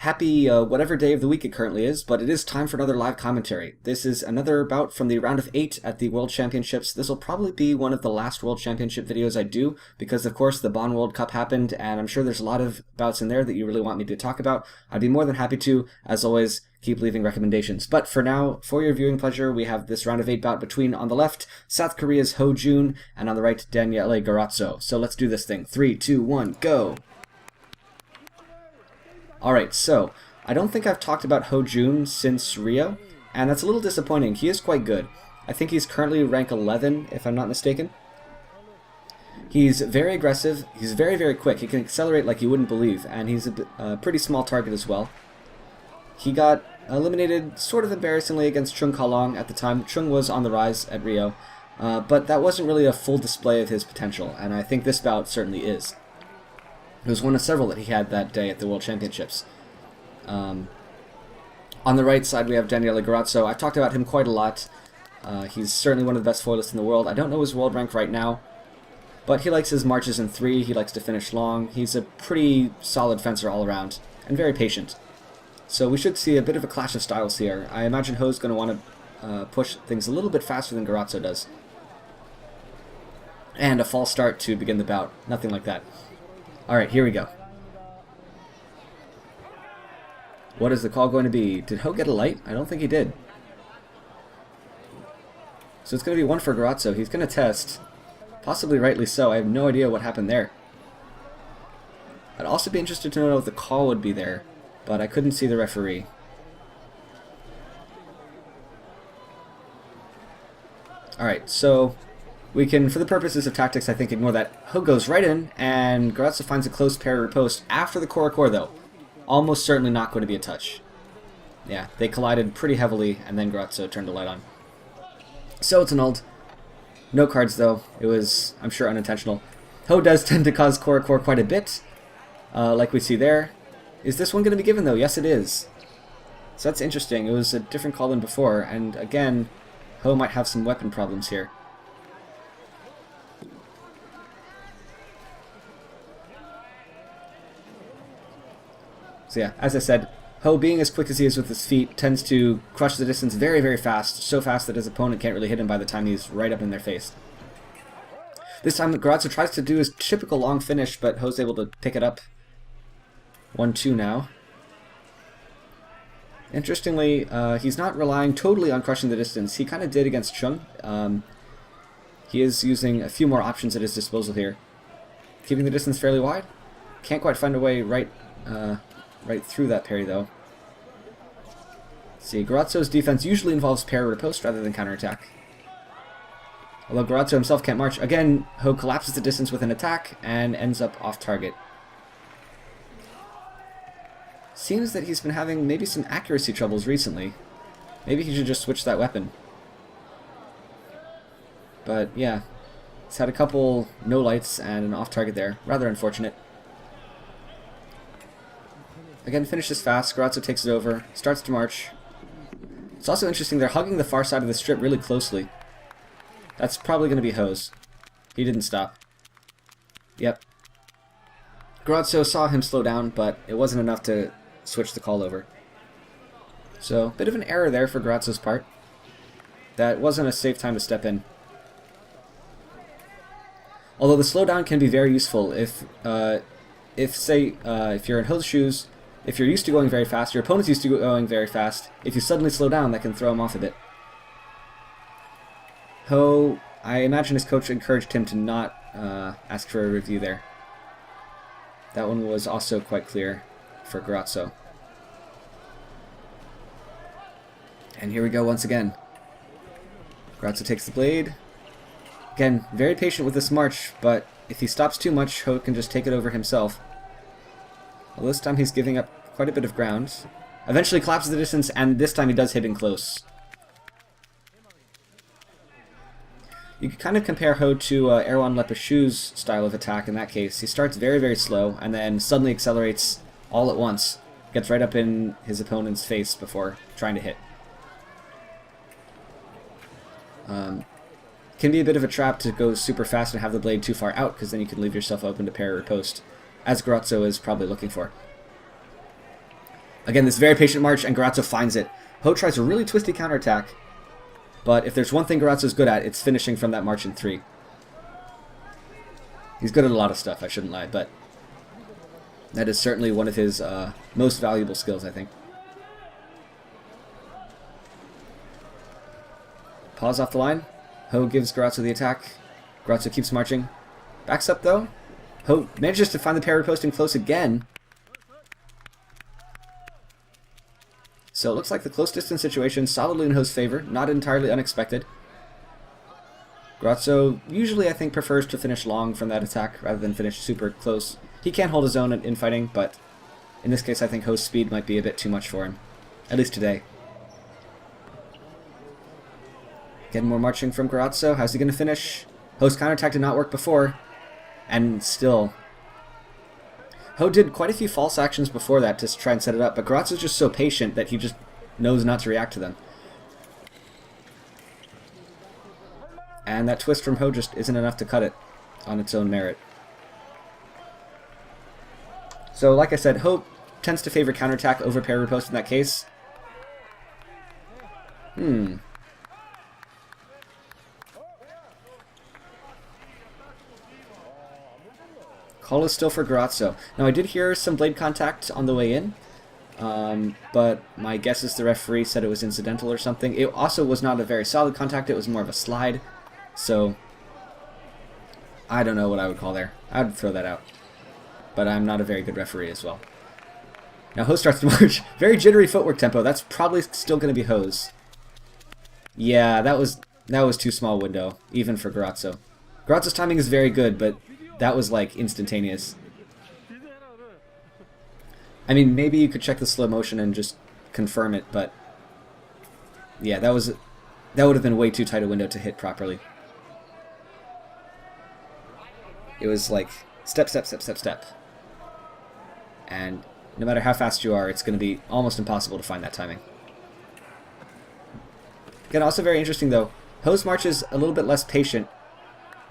happy whatever day of the week it currently is, but it is time for another live commentary. This is another bout from the round of 8 at the World Championships. This will probably be one of the last World Championship videos I do, because of course the Bonn World Cup happened, and I'm sure there's a lot of bouts in there that you really want me to talk about. I'd be more than happy to, as always, keep leaving recommendations. But for now, for your viewing pleasure, we have this round of 8 bout between, on the left, South Korea's Heo Jun, and on the right, Daniele Garozzo. So let's do this thing. 3, 2, 1, go! Alright, so, I don't think I've talked about Heo Jun since Rio, and that's a little disappointing. He is quite good. I think he's currently rank 11, if I'm not mistaken. He's very aggressive, he's very, very quick. He can accelerate like you wouldn't believe, and he's a pretty small target as well. He got eliminated sort of embarrassingly against Chung Kalong at the time. Chung was on the rise at Rio, but that wasn't really a full display of his potential, and I think this bout certainly is. It was one of several that he had that day at the World Championships. On the right side we have Daniele Garozzo. I've talked about him quite a lot. He's certainly one of the best foilists in the world. I don't know his world rank right now, but he likes his marches in 3, he likes to finish long. He's a pretty solid fencer all around, and very patient. So we should see a bit of a clash of styles here. I imagine Heo's going to want to push things a little bit faster than Garozzo does. And a false start to begin the bout. Nothing like that. Alright, here we go. What is the call going to be? Did Heo get a light? I don't think he did. So it's going to be 1 for Garozzo. He's going to test. Possibly rightly so. I have no idea what happened there. I'd also be interested to know if the call would be there, but I couldn't see the referee. Alright, so we can, for the purposes of tactics, I think, ignore that. Heo goes right in, and Garozzo finds a close parry riposte after the core, though. Almost certainly not going to be a touch. Yeah, they collided pretty heavily, and then Garozzo turned the light on. So it's annulled. No cards, though. It was, I'm sure, unintentional. Heo does tend to cause core quite a bit, like we see there. Is this one going to be given, though? Yes, it is. So that's interesting. It was a different call than before, and again, Heo might have some weapon problems here. So yeah, as I said, Heo, being as quick as he is with his feet, tends to crush the distance very, very fast, so fast that his opponent can't really hit him by the time he's right up in their face. This time, Garozzo tries to do his typical long finish, but Heo's able to pick it up. 1-2 now. Interestingly, he's not relying totally on crushing the distance. He kind of did against Chung. He is using a few more options at his disposal here. Keeping the distance fairly wide. Can't quite find a way right through that parry, though. Let's see, Garozzo's defense usually involves parry riposte rather than counterattack. Although Garozzo himself can't march. Again, Heo collapses the distance with an attack and ends up off target. Seems that he's been having maybe some accuracy troubles recently. Maybe he should just switch that weapon. But yeah, he's had a couple no lights and an off target there. Rather unfortunate. Again, finishes fast. Garozzo takes it over, starts to march. It's also interesting, they're hugging the far side of the strip really closely. That's probably going to be Heo's. He didn't stop. Yep. Garozzo saw him slow down, but it wasn't enough to switch the call over. So, bit of an error there for Garozzo's part. That wasn't a safe time to step in. Although the slowdown can be very useful if you're in Heo's shoes, if you're used to going very fast, your opponent's used to going very fast, if you suddenly slow down, that can throw him off a bit. Heo, I imagine his coach encouraged him to not ask for a review there. That one was also quite clear for Garozzo. And here we go once again. Garozzo takes the blade. Again, very patient with this march, but if he stops too much, Heo can just take it over himself. Well, this time he's giving up quite a bit of ground. Eventually collapses the distance, and this time he does hit in close. You can kind of compare Heo to Erwan Lepeshu's style of attack in that case. He starts very, very slow, and then suddenly accelerates all at once. Gets right up in his opponent's face before trying to hit. Can be a bit of a trap to go super fast and have the blade too far out, because then you can leave yourself open to parry or post, as Garozzo is probably looking for. Again, this very patient march, and Garozzo finds it. Heo tries a really twisty counterattack, but if there's one thing Garozzo's good at, it's finishing from that march in 3. He's good at a lot of stuff, I shouldn't lie, but that is certainly one of his most valuable skills, I think. Pause off the line. Heo gives Garozzo the attack. Garozzo keeps marching. Backs up, though. Heo manages to find the parry post and close again. So it looks like the close distance situation solidly in Heo's favor, not entirely unexpected. Garozzo usually, I think, prefers to finish long from that attack rather than finish super close. He can hold his own in fighting, but in this case I think Heo's speed might be a bit too much for him. At least today. Getting more marching from Garozzo. How's he going to finish? Heo's counterattack did not work before. And still. Heo did quite a few false actions before that to try and set it up, but Garozzo's just so patient that he just knows not to react to them. And that twist from Heo just isn't enough to cut it on its own merit. So, like I said, Heo tends to favor counterattack over parry riposte in that case. Call is still for Garozzo. Now, I did hear some blade contact on the way in, but my guess is the referee said it was incidental or something. It also was not a very solid contact, it was more of a slide, so I don't know what I would call there. I would throw that out. But I'm not a very good referee as well. Now Heo starts to march. Very jittery footwork tempo. That's probably still going to be Heo's. Yeah, that was too small a window, even for Garozzo. Garozzo's timing is very good, but that was like instantaneous. I mean, maybe you could check the slow motion and just confirm it, but yeah, that would have been way too tight a window to hit properly. It was like step, step, step, step, step. And no matter how fast you are, it's going to be almost impossible to find that timing. Again, also very interesting though, Heo's march is a little bit less patient.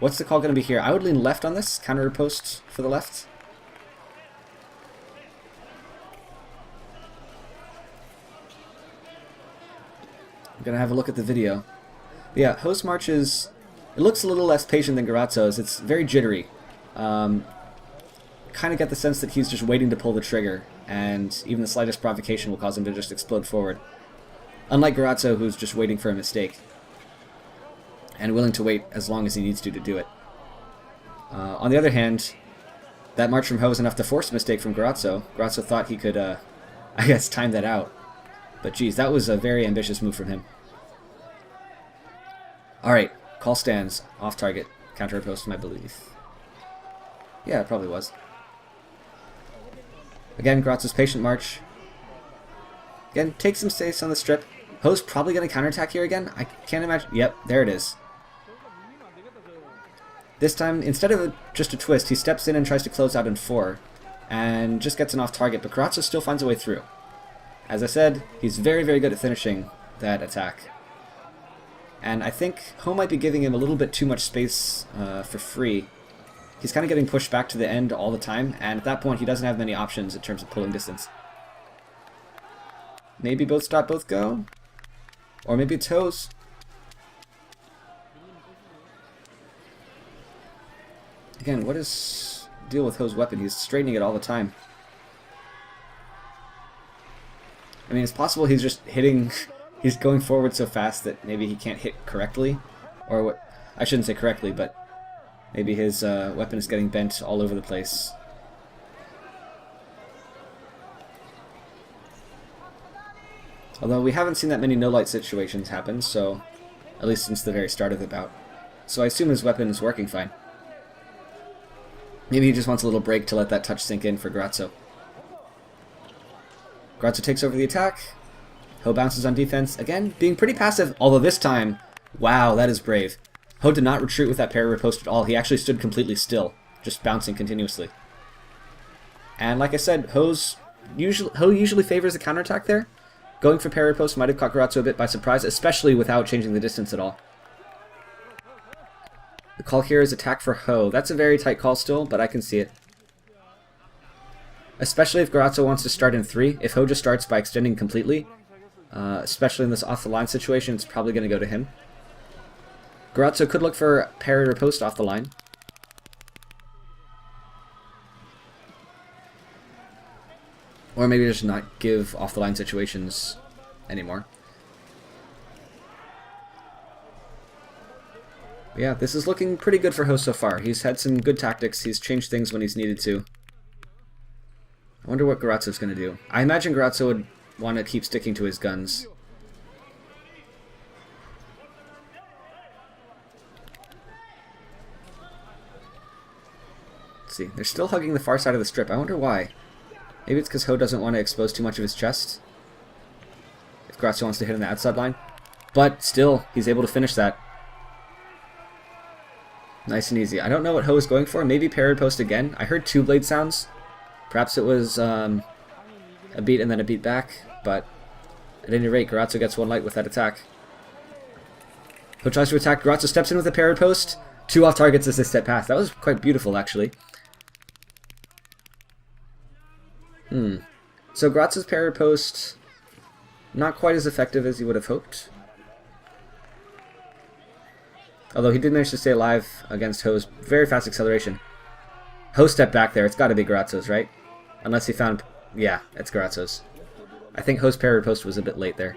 What's the call going to be here? I would lean left on this. Counter riposte for the left. I'm going to have a look at the video. But yeah, Heo's march is... It looks a little less patient than Garozzo's. It's very jittery. Kind of get the sense that he's just waiting to pull the trigger, and even the slightest provocation will cause him to just explode forward. Unlike Garozzo, who's just waiting for a mistake. And willing to wait as long as he needs to do it. On the other hand, that march from Heo is enough to force a mistake from Garozzo. Garozzo thought he could, I guess, time that out. But geez, that was a very ambitious move from him. Alright, call stands. Off target. Counter riposte, I believe. Yeah, it probably was. Again, Garozzo's patient march. Again, take some space on the strip. Heo's probably going to counterattack here again. I can't imagine. Yep, there it is. This time, instead of just a twist, he steps in and tries to close out in 4. And just gets an off target, but Garozzo still finds a way through. As I said, he's very, very good at finishing that attack. And I think Heo might be giving him a little bit too much space for free. He's kind of getting pushed back to the end all the time, and at that point he doesn't have many options in terms of pulling distance. Maybe both stop, both go? Or maybe it's Heo's. Again, what is the deal with Heo's weapon? He's straightening it all the time. I mean, it's possible he's just hitting... He's going forward so fast that maybe he can't hit correctly. Or what? I shouldn't say correctly, but maybe his weapon is getting bent all over the place. Although we haven't seen that many no-light situations happen, so... At least since the very start of the bout. So I assume his weapon is working fine. Maybe he just wants a little break to let that touch sink in for Garozzo. Garozzo takes over the attack. Heo bounces on defense. Again, being pretty passive, although this time... Wow, that is brave. Heo did not retreat with that parry riposte at all. He actually stood completely still, just bouncing continuously. And like I said, Heo usually favors a counterattack there. Going for parry riposte might have caught Garozzo a bit by surprise, especially without changing the distance at all. The call here is attack for Heo. That's a very tight call still, but I can see it. especially if Garozzo wants to start in 3. If Heo just starts by extending completely, especially in this off-the-line situation, it's probably going to go to him. Garozzo could look for parry or post off the line. Or maybe just not give off-the-line situations anymore. But yeah, this is looking pretty good for Heo so far. He's had some good tactics. He's changed things when he's needed to. I wonder what Garozzo's going to do. I imagine Garozzo would want to keep sticking to his guns. Let's see. They're still hugging the far side of the strip. I wonder why. Maybe it's because Heo doesn't want to expose too much of his chest. If Garozzo wants to hit on the outside line. But still, he's able to finish that. Nice and easy. I don't know what Heo is going for. Maybe parry post again. I heard 2 blade sounds. Perhaps it was a beat and then a beat back. But at any rate, Garozzo gets 1 light with that attack. Heo tries to attack. Garozzo steps in with a parry post. 2 off targets as they step past. That was quite beautiful, actually. So Garozzo's parry post, not quite as effective as you would have hoped. Although he did manage to stay alive against Heo's very fast acceleration. Heo stepped back there. It's got to be Garozzo's, right? Unless he found... Yeah, it's Garozzo's. I think Heo's parry post was a bit late there.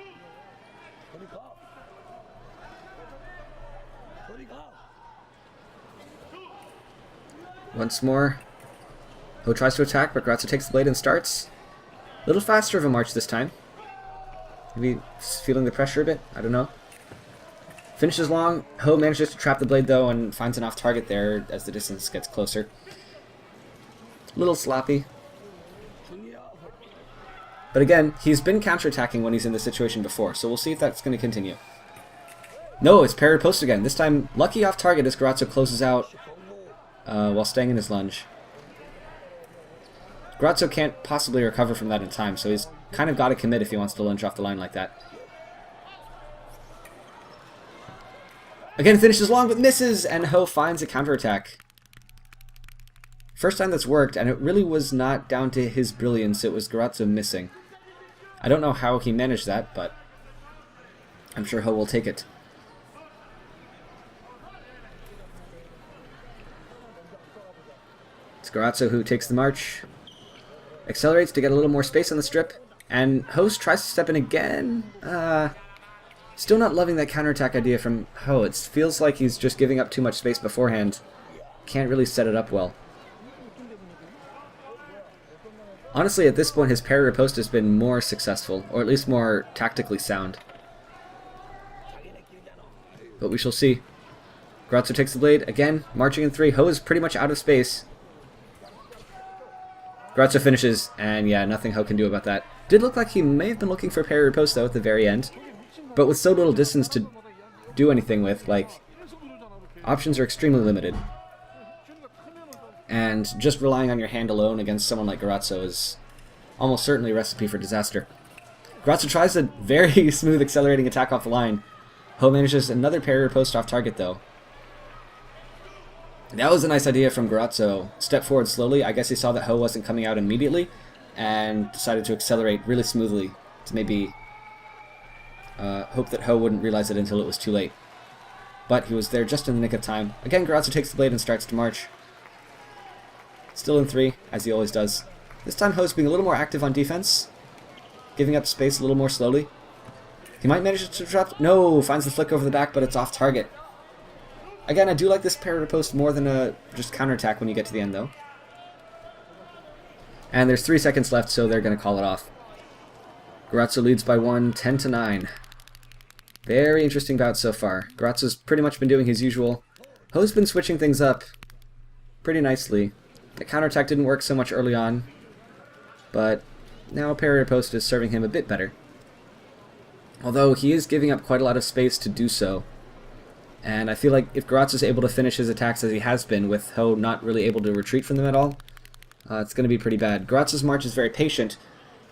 Once more. Heo tries to attack, but Garozzo takes the blade and starts. A little faster of a march this time. Maybe feeling the pressure a bit? I don't know. Finishes long. Heo manages to trap the blade though and finds an off target there as the distance gets closer. A little sloppy. But again, he's been counterattacking when he's in this situation before, so we'll see if that's going to continue. No, it's parry post again. This time, lucky off target as Garozzo closes out while staying in his lunge. Garozzo can't possibly recover from that in time, so he's kind of got to commit if he wants to lunge off the line like that. Again, finishes long but misses, and Heo finds a counterattack. First time that's worked, and it really was not down to his brilliance, it was Garozzo missing. I don't know how he managed that, but I'm sure Heo will take it. It's Garozzo who takes the march. Accelerates to get a little more space on the strip, and Heo tries to step in again. Still not loving that counterattack idea from Heo. It feels like he's just giving up too much space beforehand. Can't really set it up well. Honestly, at this point, his parry riposte has been more successful, or at least more tactically sound. But we shall see. Garozzo takes the blade, again, marching in 3. Heo is pretty much out of space. Garozzo finishes, and yeah, nothing Heo can do about that. Did look like he may have been looking for parry riposte, though, at the very end. But with so little distance to do anything with, like, options are extremely limited. And just relying on your hand alone against someone like Garozzo is almost certainly a recipe for disaster. Garozzo tries a very smooth accelerating attack off the line. Heo manages another parry riposte off target, though. That was a nice idea from Garozzo. Step forward slowly. I guess he saw that Heo wasn't coming out immediately and decided to accelerate really smoothly to maybe hope that Heo wouldn't realize it until it was too late. But he was there just in the nick of time. Again, Garozzo takes the blade and starts to march. Still in 3, as he always does. This time Heo's being a little more active on defense, giving up space a little more slowly. He might manage to drop... No! Finds the flick over the back, but it's off target. Again, I do like this parry riposte more than a just counterattack when you get to the end, though. And there's 3 seconds left, so they're going to call it off. Garozzo leads by 1, 10-9. Very interesting bout so far. Garozzo's pretty much been doing his usual. Heo's been switching things up pretty nicely. The counterattack didn't work so much early on, but now parry riposte is serving him a bit better. Although he is giving up quite a lot of space to do so. And I feel like if Garozzo's able to finish his attacks as he has been, with Heo not really able to retreat from them at all, it's going to be pretty bad. Garozzo's march is very patient,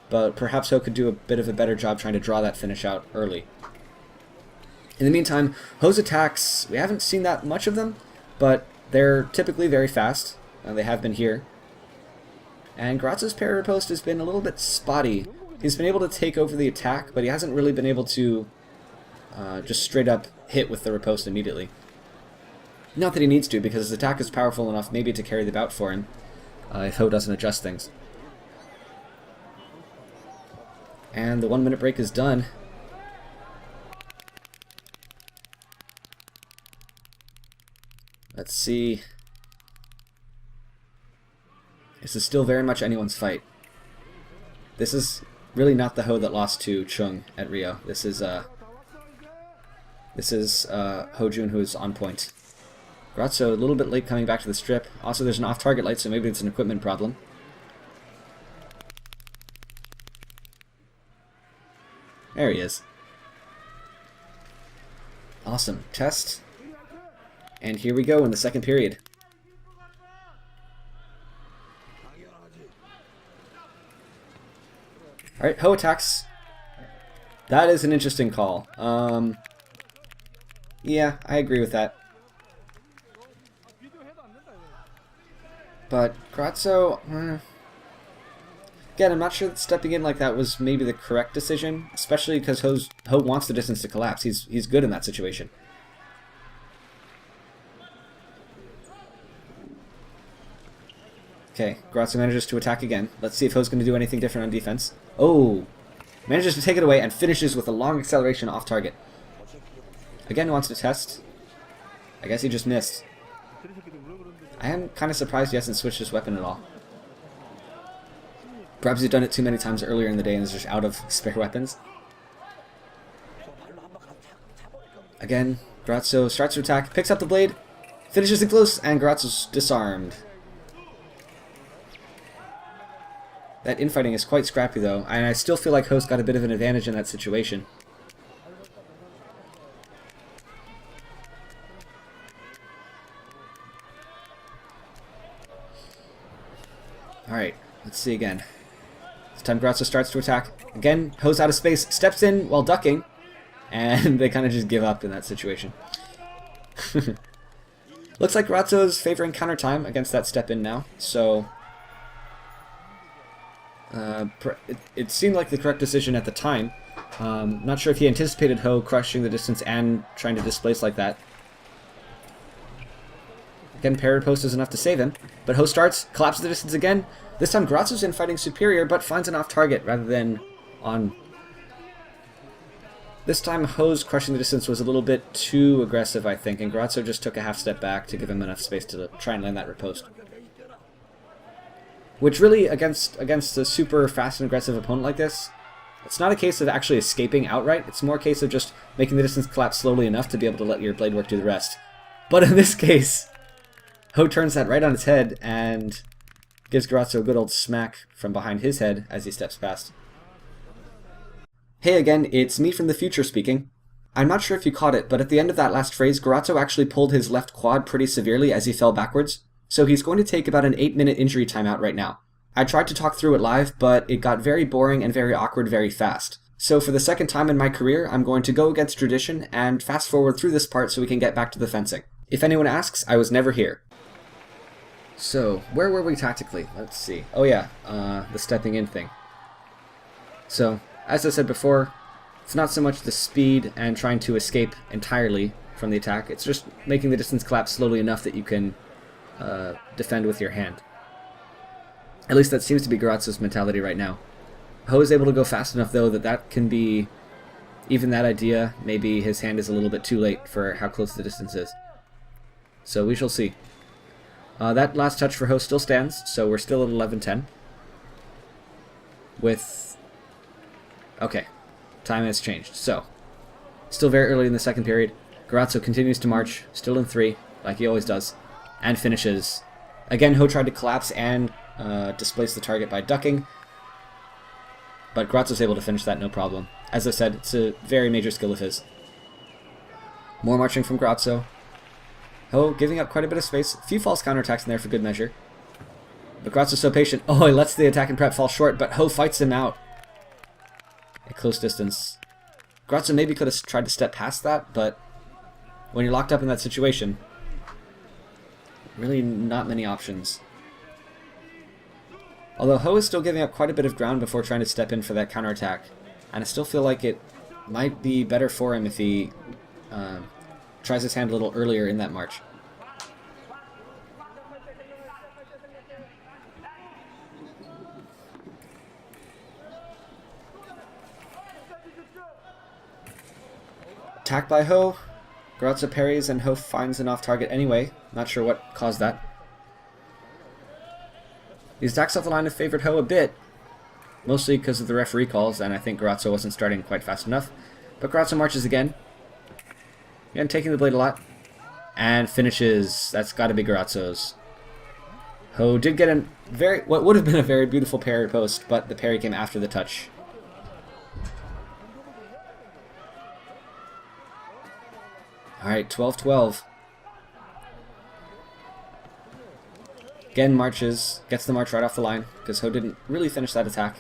but perhaps Heo could do a bit of a better job trying to draw that finish out early. In the meantime, Heo's attacks, we haven't seen that much of them, but they're typically very fast. They have been here. And Garozzo's parry riposte has been a little bit spotty. He's been able to take over the attack, but he hasn't really been able to just straight up hit with the riposte immediately. Not that he needs to, because his attack is powerful enough maybe to carry the bout for him, if Heo doesn't adjust things. And the 1 minute break is done. Let's see. This is still very much anyone's fight. This is really not the Heo that lost to Chung at Rio. This is Heo Jun, who is on point. Garozzo a little bit late coming back to the strip. Also, there's an off-target light, so maybe it's an equipment problem. There he is. Awesome. Test. And here we go in the second period. Alright, Heo attacks. That is an interesting call. Yeah, I agree with that. But Garozzo, again, I'm not sure that stepping in like that was maybe the correct decision, especially because Heo wants the distance to collapse. He's good in that situation. Okay, Garozzo manages to attack again. Let's see if Heo's going to do anything different on defense. Oh! Manages to take it away and finishes with a long acceleration off target. Again wants to test. I guess he just missed. I am kind of surprised he hasn't switched his weapon at all. Perhaps he's done it too many times earlier in the day and is just out of spare weapons. Again, Garozzo starts to attack, picks up the blade, finishes it close, and Garozzo's disarmed. That infighting is quite scrappy though, and I still feel like Heo's got a bit of an advantage in that situation. Alright, let's see again. This time Garozzo starts to attack. Again, Heo's out of space, steps in while ducking, and they kind of just give up in that situation. Looks like Garozzo's favoring counter time against that step in now, so it seemed like the correct decision at the time. Not sure if he anticipated Heo crushing the distance and trying to displace like that. Again, parry post is enough to save him, but Heo starts, collapses the distance again. This time Garozzo's in fighting superior, but finds an off target rather than on. This time Heo's crushing the distance was a little bit too aggressive, I think, and Garozzo just took a half step back to give him enough space to try and land that riposte. Which really, against a super fast and aggressive opponent like this, it's not a case of actually escaping outright, it's more a case of just making the distance collapse slowly enough to be able to let your blade work do the rest. But in this case, Heo turns that right on its head and gives Garozzo a good old smack from behind his head as he steps past. Hey again, it's me from the future speaking. I'm not sure if you caught it, but at the end of that last phrase, Garozzo actually pulled his left quad pretty severely as he fell backwards. So he's going to take about an 8-minute injury timeout right now. I tried to talk through it live, but it got very boring and very awkward very fast. So for the second time in my career, I'm going to go against tradition and fast forward through this part so we can get back to the fencing. If anyone asks, I was never here. So, where were we tactically? Let's see. Oh yeah, the stepping in thing. So, as I said before, it's not so much the speed and trying to escape entirely from the attack, it's just making the distance collapse slowly enough that you can defend with your hand. At least that seems to be Garozzo's mentality right now. Heo is able to go fast enough though that can be, even that idea, maybe his hand is a little bit too late for how close the distance is. So we shall see. That last touch for Heo still stands, so we're still at 11-10. With... okay, time has changed. So, still very early in the second period. Garozzo continues to march, still in 3, like he always does, and finishes. Again, Heo tried to collapse and displace the target by ducking, but Garozzo's able to finish that no problem. As I said, it's a very major skill of his. More marching from Garozzo. Heo giving up quite a bit of space. A few false counterattacks in there for good measure. But Garozzo's so patient. Oh, he lets the attack and prep fall short, but Heo fights him out at close distance. Garozzo maybe could have tried to step past that, but when you're locked up in that situation, really not many options. Although Heo is still giving up quite a bit of ground before trying to step in for that counterattack. And I still feel like it might be better for him if he tries his hand a little earlier in that march. Attack by Heo. Garozzo parries and Heo finds an off-target anyway. Not sure what caused that. These attacks off the line have favored Heo a bit. Mostly because of the referee calls, and I think Garozzo wasn't starting quite fast enough. But Garozzo marches again. Again, taking the blade a lot. And finishes. That's got to be Garozzo's. Heo did get what would have been a very beautiful parry post, but the parry came after the touch. Alright, 12-12. Again marches, gets the march right off the line, because Heo didn't really finish that attack.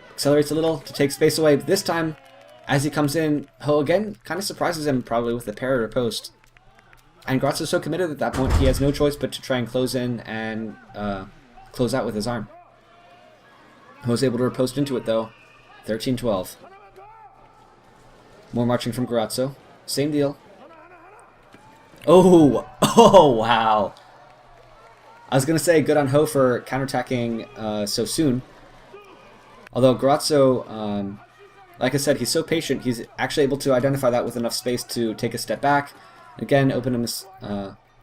Accelerates a little to take space away, but this time, as he comes in, Heo again kind of surprises him probably with the parry or post. And Garozzo's so committed at that point, he has no choice but to try and close in and close out with his arm. Heo's able to riposte into it though. 13-12. More marching from Garozzo. Same deal. Oh! Oh, wow! I was going to say good on Heo for counterattacking so soon. Although Garozzo, like I said, he's so patient, he's actually able to identify that with enough space to take a step back. Again, open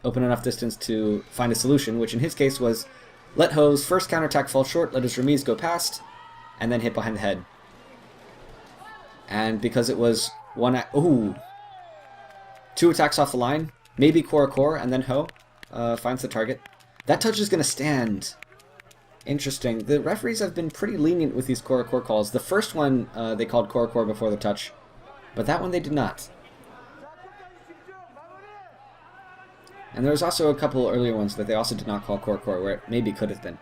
enough distance to find a solution, which in his case was let Heo's first counterattack fall short, let his remise go past, and then hit behind the head. And because it was two attacks off the line, maybe core, and then Heo finds the target. That touch is going to stand. Interesting. The referees have been pretty lenient with these core calls. The first one they called core before the touch, but that one they did not. And there was also a couple earlier ones that they also did not call core where it maybe could have been.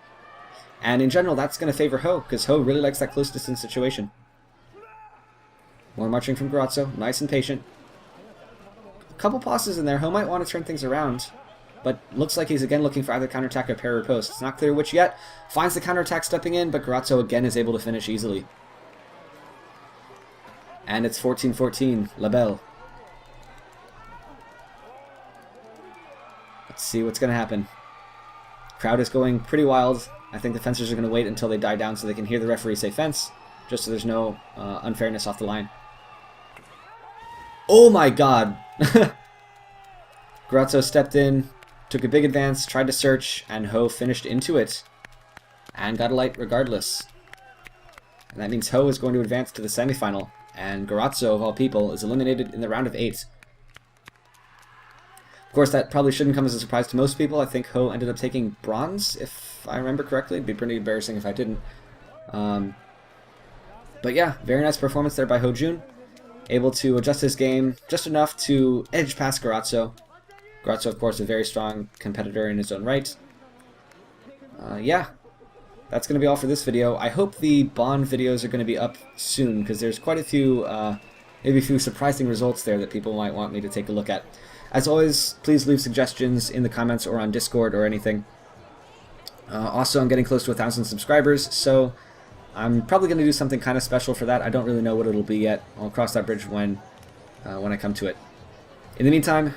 And in general, that's going to favor Heo, because Heo really likes that close distance situation. More marching from Garozzo, nice and patient. A couple pauses in there. Heo might want to turn things around, but looks like he's again looking for either counterattack or parry or post. It's not clear which yet. Finds the counterattack stepping in, but Garozzo again is able to finish easily. And it's 14-14, La Belle. Let's see what's going to happen. Crowd is going pretty wild. I think the fencers are going to wait until they die down so they can hear the referee say fence, just so there's no unfairness off the line. Oh my god! Garozzo stepped in, took a big advance, tried to search, and Heo finished into it. And got a light regardless. And that means Heo is going to advance to the semifinal, and Garozzo, of all people, is eliminated in the round of 8. Of course, that probably shouldn't come as a surprise to most people. I think Heo ended up taking bronze, if I remember correctly. It'd be pretty embarrassing if I didn't. But yeah, very nice performance there by Heo Jun. Able to adjust his game just enough to edge past Garozzo. Garozzo, of course, a very strong competitor in his own right. Yeah, that's going to be all for this video. I hope the Bond videos are going to be up soon, because there's quite a few, maybe a few surprising results there that people might want me to take a look at. As always, please leave suggestions in the comments or on Discord or anything. Also, I'm getting close to 1,000 subscribers, so I'm probably going to do something kind of special for that. I don't really know what it'll be yet. I'll cross that bridge when I come to it. In the meantime,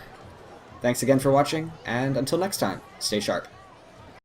thanks again for watching, and until next time, stay sharp.